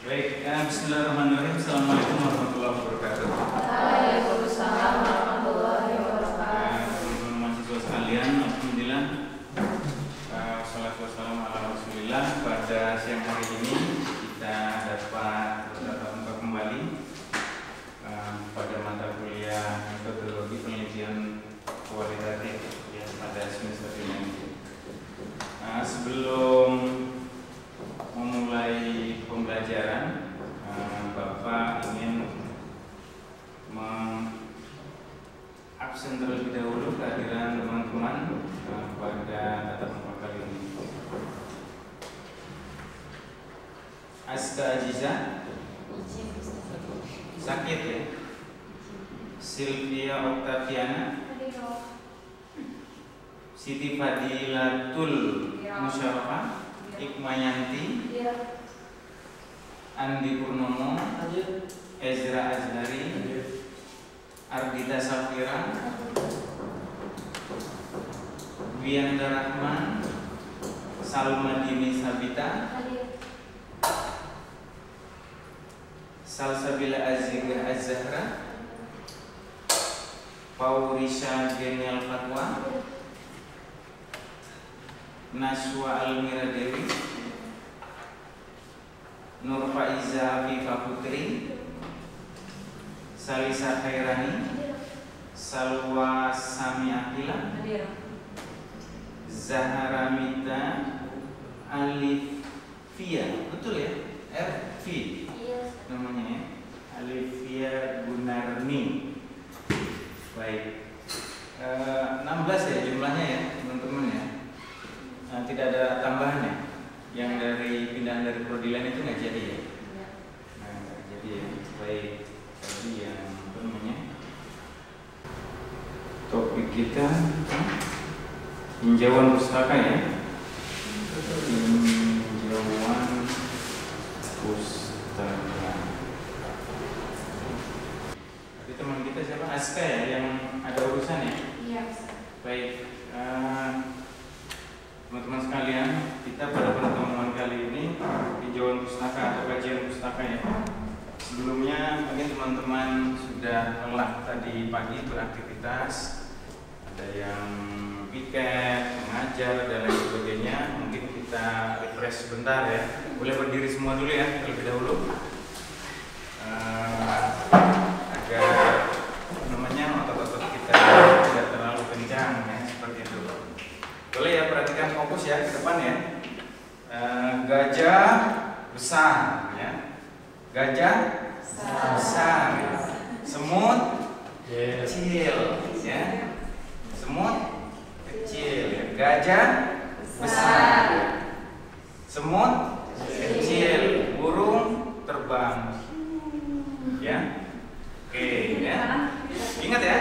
Baik, bismillahirrahmanirrahim. Assalamualaikum warahmatullahi wabarakatuh. Waalaikumsalam warahmatullahi wabarakatuh. Teman-teman mahasiswa sekalian, alhamdulillah, wassalatu wassalamu ala rasulillah. Pada siang hari ini kita dapat bertatap muka kembali pada mata kuliah metodologi penelitian kualitatif ya, pada semester ini. Sebelum memulai pembelajaran, Bapak ingin mengabsen terlebih dahulu kehadiran teman-teman pada tatap muka kali ini. Aska Aziza sakit ya. Sylvia Octaviana, Siti Fadilatul Musyawarah, Ikmayanti, Andi Purnomo, Ezra Azhari, Ardita Safira, Wianda Rahman, Salma Dini Sabita, Salsabila Azizah Az-Zahra, Paurisha Genial Fatwa, Naswa Almira Dewi, Nur Faiza Afifah Putri, Salisa Khairani, Salwa Sami Akila, Zahara Mita Alifia, betul ya? RV namanya ya, Alifia Gunarni. Baik, 16 ya jumlahnya ya teman-teman ya. Tidak ada tambahan ya. Yang dari pindahan dari prodi lain itu nggak jadi ya? Nggak jadi ya. Baik, tadi yang apa namanya? Topik kita tinjauan pustaka ya. Tinjauan pustaka. Tapi teman kita siapa? Aska ya yang ada urusan ya? Iya. Baik. Teman-teman sekalian, kita pada pertemuan kali ini tinjauan pustaka atau kajian pustaka ya. Sebelumnya mungkin teman-teman sudah lelah tadi pagi beraktivitas, ada yang piket, mengajar dan lain sebagainya. Mungkin kita refresh sebentar ya. Boleh berdiri semua dulu ya terlebih dahulu. Agar namanya otot-otot kita tidak terlalu kencang ya, seperti itu. Boleh ya, perhatikan fokus ya ke depan ya. Gajah besar ya. Gajah besar. Semut kecil ya. Semut kecil ya. Gajah besar. Semut kecil. Burung terbang. Ya. Oke ya. Ingat ya.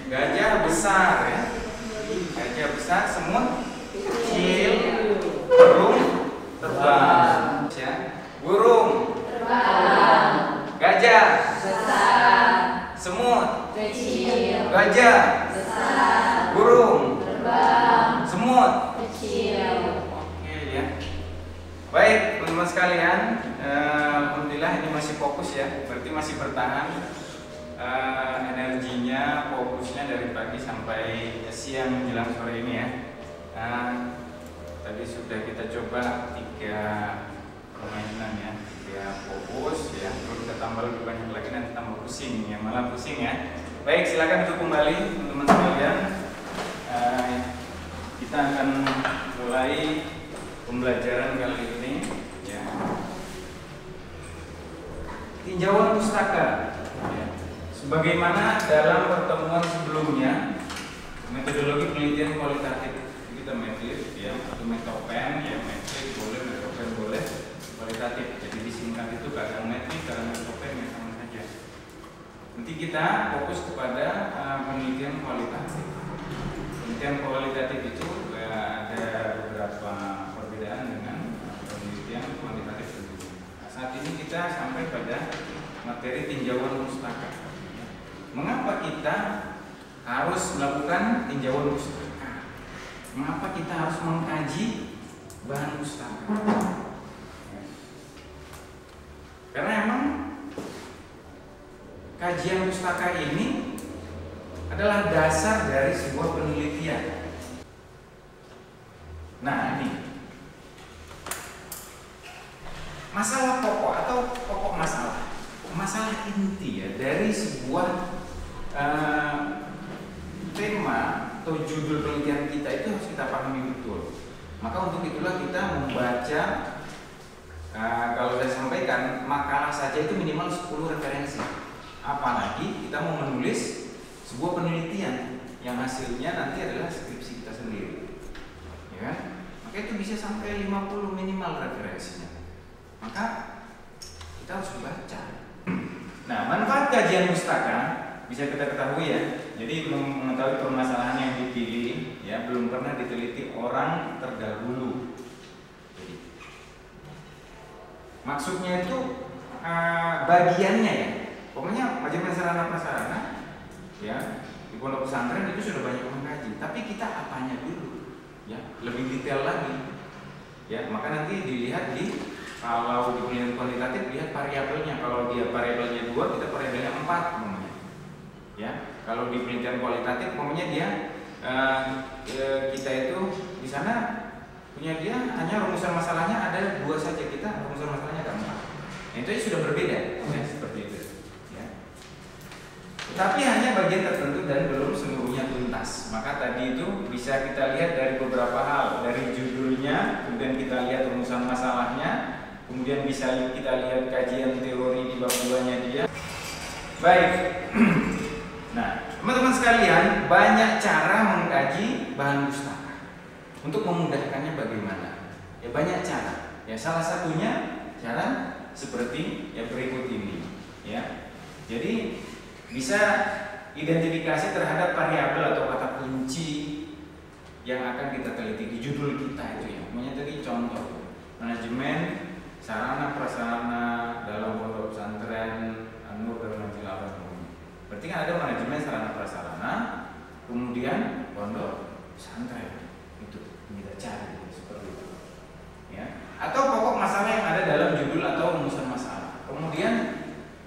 Gajah besar ya. Gajah besar, semut kecil, burung terbang ya. Burung terbang, gajah besar, semut kecil, gajah besar, burung terbang, semut kecil. Oke ya. Baik teman-teman sekalian, alhamdulillah ini masih fokus ya, berarti masih bertahan energinya, fokusnya dari pagi sampai siang menjelang sore ini ya. Tadi sudah kita coba 3 permainan ya, 3 fokus ya. Kalau kita tambah lebih banyak lagi nanti tambah pusing ya, malah pusing ya. Baik, silakan duduk kembali teman-teman sekalian. Kita akan mulai pembelajaran kali ini ya. Tinjauan pustaka ya. Sebagaimana dalam pertemuan sebelumnya, metodologi penelitian kualitatif kita metrik ya, atau metopen ya, metrik boleh, metopen boleh, kualitatif. Jadi disingkat itu kadang metrik, kadang metopen ya, sama saja. Nanti kita fokus kepada penelitian kualitatif. Penelitian kualitatif itu ada beberapa perbedaan dengan penelitian kuantitatif tentunya. Nah, saat ini kita sampai pada materi tinjauan pustaka. Mengapa kita harus melakukan tinjauan pustaka? Mengapa kita harus mengkaji bahan pustaka? Karena emang kajian pustaka ini adalah dasar dari sebuah penelitian. Nah, ini masalah pokok atau pokok masalah inti ya dari sebuah tema atau judul penelitian kita itu harus kita pahami betul. Maka untuk itulah kita membaca, kalau saya sampaikan, makalah saja itu minimal 10 referensi. Apalagi kita mau menulis sebuah penelitian yang hasilnya nanti adalah skripsi kita sendiri, ya kan? Maka itu bisa sampai 50 minimal referensinya. Maka kita harus membaca. Nah, manfaat kajian pustaka bisa kita ketahui ya. Jadi mengetahui permasalahan yang dipilih ya belum pernah diteliti orang terdahulu. Jadi, maksudnya itu bagiannya ya. Pokoknya manajemen sarana prasarana ya di pondok pesantren itu sudah banyak mengkaji. Tapi kita apanya dulu ya lebih detail lagi ya. Maka nanti dilihat kalau di penelitian kuantitatif lihat variabelnya. Kalau dia variabelnya 2, kita variabelnya 4 namanya. Ya, kalau di penelitian kualitatif namanya dia kita itu di sana punya dia hanya rumusan masalahnya ada 2 saja, kita rumusan masalahnya ada 4. Nah, itu sudah berbeda ya, seperti itu ya. Tapi hanya bagian tertentu dan belum seluruhnya tuntas. Maka tadi itu bisa kita lihat dari beberapa hal, dari judulnya, kemudian kita lihat rumusan masalahnya, kemudian bisa kita lihat kajian teori di bab 2-nya dia. Baik. Nah, teman-teman sekalian, banyak cara mengkaji bahan pustaka. Untuk memudahkannya bagaimana? Ya banyak cara. Ya salah satunya cara seperti yang berikut ini, ya. Jadi bisa identifikasi terhadap variabel atau kata kunci yang akan kita teliti di judul kita itu ya. Namanya tadi contoh manajemen sarana prasarana dalam pondok pesantren An-Nur dan Majil Abad. Berarti kan ada manajemen sarana prasarana, kemudian pondok pesantren. Itu kita cari seperti itu. Ya. Atau pokok masalah yang ada dalam judul atau rumusan masalah. Kemudian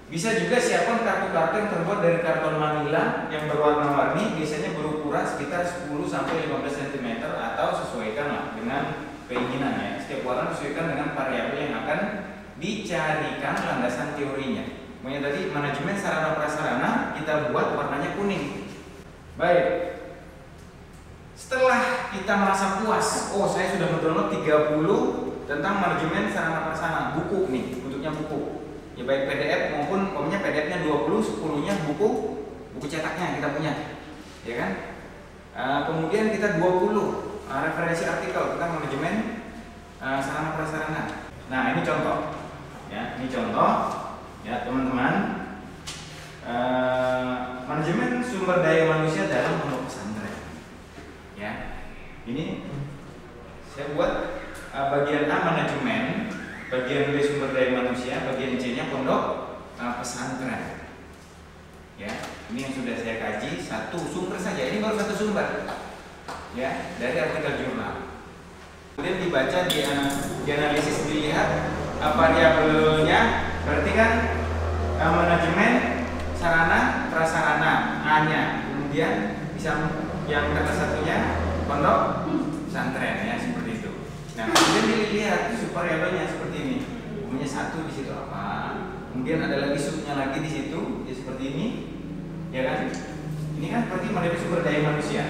bisa juga siapkan kartu-kartu yang terbuat dari karton manila yang berwarna-warni, biasanya berukuran sekitar 10 sampai 15 cm atau sesuaikanlah dengan keinginannya. Setiap warna disesuaikan dengan variabel yang akan dicarikan landasan teorinya. Makanya tadi manajemen sarana prasarana kita buat warnanya kuning. Baik. Setelah kita merasa puas, oh saya sudah mendownload 30 tentang manajemen sarana prasarana, buku nih, bentuknya buku. Ya baik PDF maupun pokoknya PDF-nya 20, 10-nya buku cetaknya kita punya. Ya kan? Kemudian kita 20 referensi artikel tentang manajemen sarana prasarana. Nah, ini contoh. Ya, ini contoh. Ya, teman-teman. Manajemen sumber daya manusia dalam pondok pesantren. Ya. Ini saya buat bagian A manajemen, bagian B sumber daya manusia, bagian C-nya pondok pesantren. Ya, ini yang sudah saya kaji satu sumber saja. Ini baru satu sumber. Ya, dari artikel jurnal. Kemudian dibaca, dianalisis, dilihat variabelnya. Berarti kan manajemen sarana prasarana A-nya. Kemudian bisa yang kata satunya pondok pesantren ya, seperti itu. Nah, kemudian dilihat variabelnya seperti ini. Umumnya satu di situ apa? Kemudian ada lagi subnya lagi di situ, ya seperti ini. Ya kan? Ini kan berarti manajemen sumber daya manusia.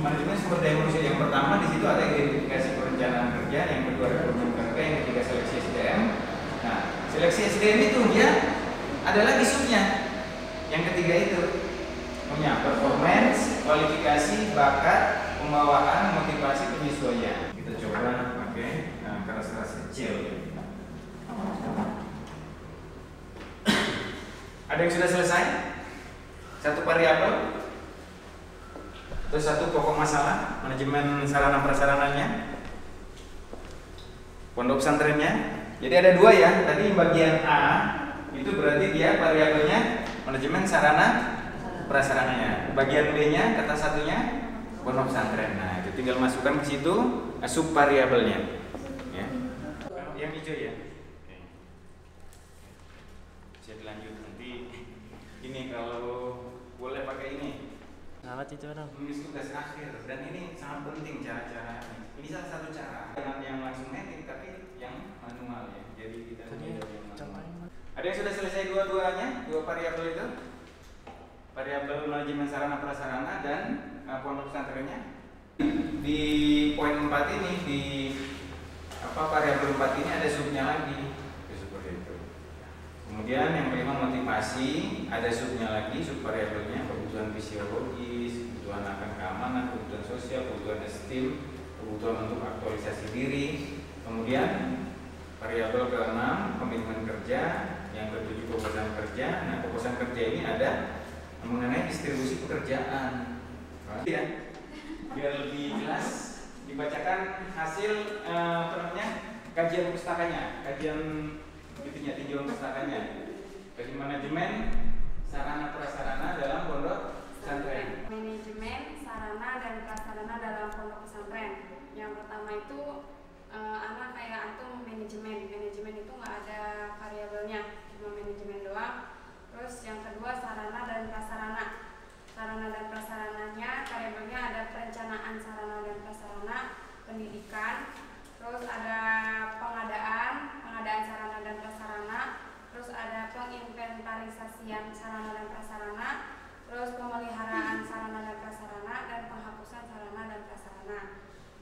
Manajemen sumber daya manusia yang pertama di situ ada identifikasi perencanaan kerja, yang kedua rekrutmen kerja, yang ketiga seleksi SDM. Nah, seleksi SDM itu dia ada lagi subnya. Yang ketiga itu punya performance, kualifikasi, bakat, pembawaan, motivasi, penyesuaian. Kita coba pakai keras-keras kecil. Ada yang sudah selesai? Satu variabel atau satu pokok masalah manajemen sarana prasarananya, pondok pesantrennya. Jadi ada dua ya. Tadi bagian A itu berarti dia variabelnya manajemen sarana prasarananya. Bagian B-nya kata satunya pondok pesantren. Nah, itu tinggal masukkan ke situ sub variabelnya. Ya. Yang hijau ya. bisa dilanjut nanti. Ini kalau boleh pakai ini. Apa itu dong? Menulis tugas akhir, dan ini sangat penting cara-cara ini salah satu cara. Jangan yang langsung ngetik, tapi yang manual ya. Jadi kita mulai dari yang manual. Ada yang sudah selesai dua-duanya, dua variabel itu? Variabel manajemen sarana prasarana dan pondok pesantrennya. Di poin 4 ini, di variabel 4 ini ada subnya lagi. Seperti itu. Kemudian yang kelima motivasi, ada subnya lagi, sub variabelnya kebutuhan fisiologis, kebutuhan akan keamanan, kebutuhan sosial, kebutuhan esteem, kebutuhan untuk aktualisasi diri. Kemudian variabel ke-6 komitmen kerja, yang ke-7 proposal kerja. Nah, proposal kerja ini ada mengenai distribusi pekerjaan. Ya, biar lebih jelas dibacakan hasil kajian pustakanya, kajian tinjauan pustakanya, kajian manajemen sarana prasarana dalam pondok pesantren. Manajemen sarana dan prasarana dalam pondok pesantren. Yang pertama itu anak kayak antum manajemen itu nggak ada variabelnya, cuma manajemen doang. Terus yang kedua sarana dan prasarana. Sarana dan prasarananya variabelnya ada perencanaan sarana dan prasarana, pendidikan, terus ada pengadaan sarana dan prasarana, terus ada penginventarisasian sarana dan prasarana, terus pemeliharaan sarana dan prasarana, dan penghapusan sarana dan prasarana.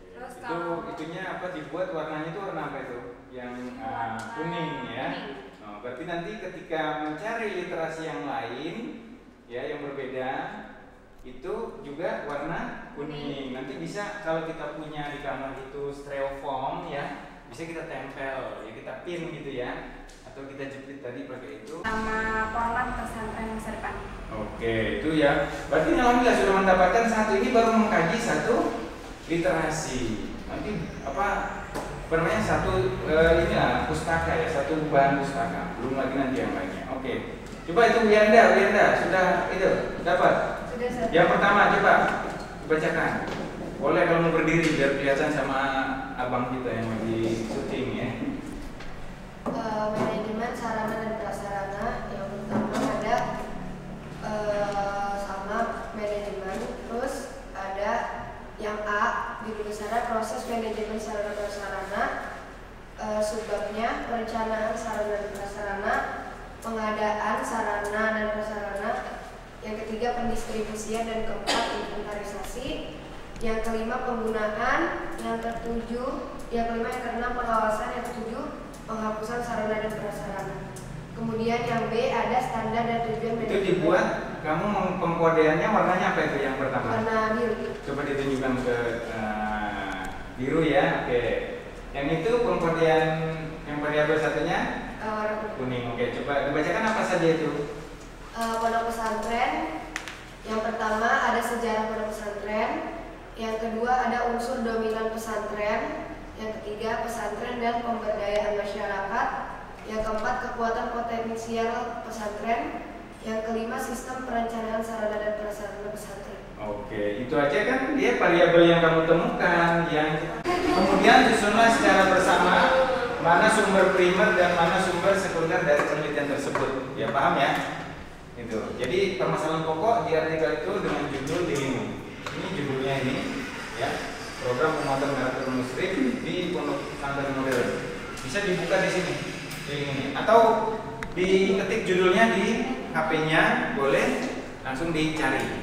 Terus itunya apa, dibuat warnanya itu warna apa itu? Yang kuning ya. Oh, berarti nanti ketika mencari literasi yang lain ya, yang berbeda, itu juga warna kuning. Nanti bisa kalau kita punya di kamar itu styrofoam ya, bisa kita tempel ya, kita pin gitu ya, atau kita jepit tadi pakai itu. Nama format pesantren masa depan. Oke, itu ya. Berarti alhamdulillah sudah mendapatkan satu, ini baru mengkaji satu literasi. Nanti namanya satu inilah pustaka ya, satu bahan pustaka. Belum lagi nanti yang lainnya. Oke. Coba itu Wiyanda sudah itu dapat. Sudah. Yang pertama coba dibacakan. Boleh kalau mau berdiri biar kelihatan sama abang kita yang lagi syuting ya. Manajemen sarana dan prasarana, yang pertama ada sama manajemen, terus ada yang A judul besarnya proses manajemen sarana prasarana, subbabnya perencanaan sarana dan prasarana, pengadaan sarana dan prasarana, yang ketiga pendistribusian, dan keempat inventarisasi, yang kelima penggunaan, yang keenam pengawasan, yang ketujuh penghapusan sarana dan prasarana. Kemudian yang B ada standar dan tujuan manajemen. Itu dibuat, kamu pengkodeannya warnanya apa itu yang pertama? Warna biru. Coba ditunjukkan ke biru ya. Oke. Yang itu pengkodean yang variabel satunya Warna kuning. Oke, coba dibacakan apa saja itu? Pondok pesantren. Yang pertama ada sejarah pondok pesantren. Yang kedua ada unsur dominan pesantren. Yang ketiga pesantren dan pemberdayaan masyarakat. Yang keempat kekuatan potensial pesantren. Yang kelima sistem perencanaan sarana dan prasarana pesantren. Oke, itu aja kan dia variabel yang kamu temukan. Yang kemudian susunlah secara bersama mana sumber primer dan mana sumber sekunder dari penelitian tersebut. Ya paham ya? Itu. Jadi permasalahan pokok di artikel itu dengan judul ini. Ini judulnya ini, ya. Program penguatan karakter musyrik di Pondok Pesantren Modern. Bisa dibuka di sini, di ini. Atau diketik judulnya di HP-nya, boleh langsung dicari.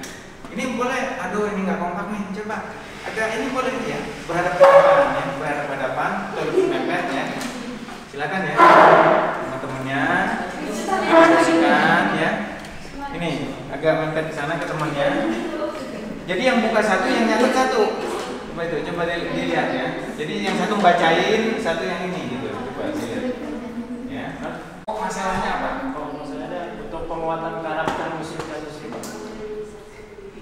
Ini boleh. Aduh, ini nggak kompak nih. Coba. Agak ini boleh ya. Berhadapan ya, berhadapan atau lebih mepet ya. Silakan ya, teman-temannya. Kasihkan ya. Ini agak mepet ke sana ke temannya. Jadi yang buka satu, yang nyatet satu. Coba itu, coba dilihat ya. Jadi yang satu bacain, satu yang ini gitu. Coba dilihat. Ya. Oh, masalahnya apa? Kalau masalahnya untuk penguatan karakter musik dan musik.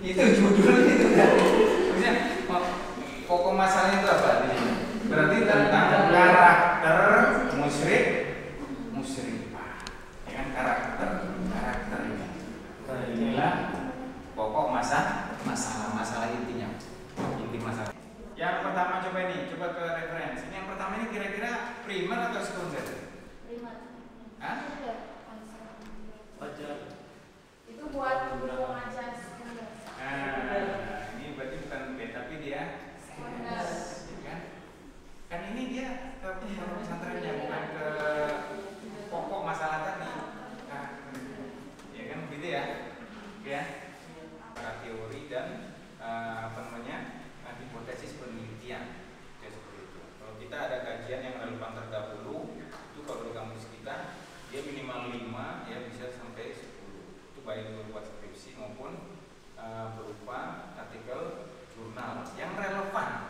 Itu judul itu kan. Maksudnya pokok masalahnya itu apa? Berarti tentang karakter musyrik, ya kan, karakter ini. Nah, inilah pokok masalah intinya, inti masalah. Yang pertama coba ke referensi. Ini yang pertama ini kira-kira primer atau sekunder? Primer. Hah? televisi maupun berupa artikel jurnal yang relevan.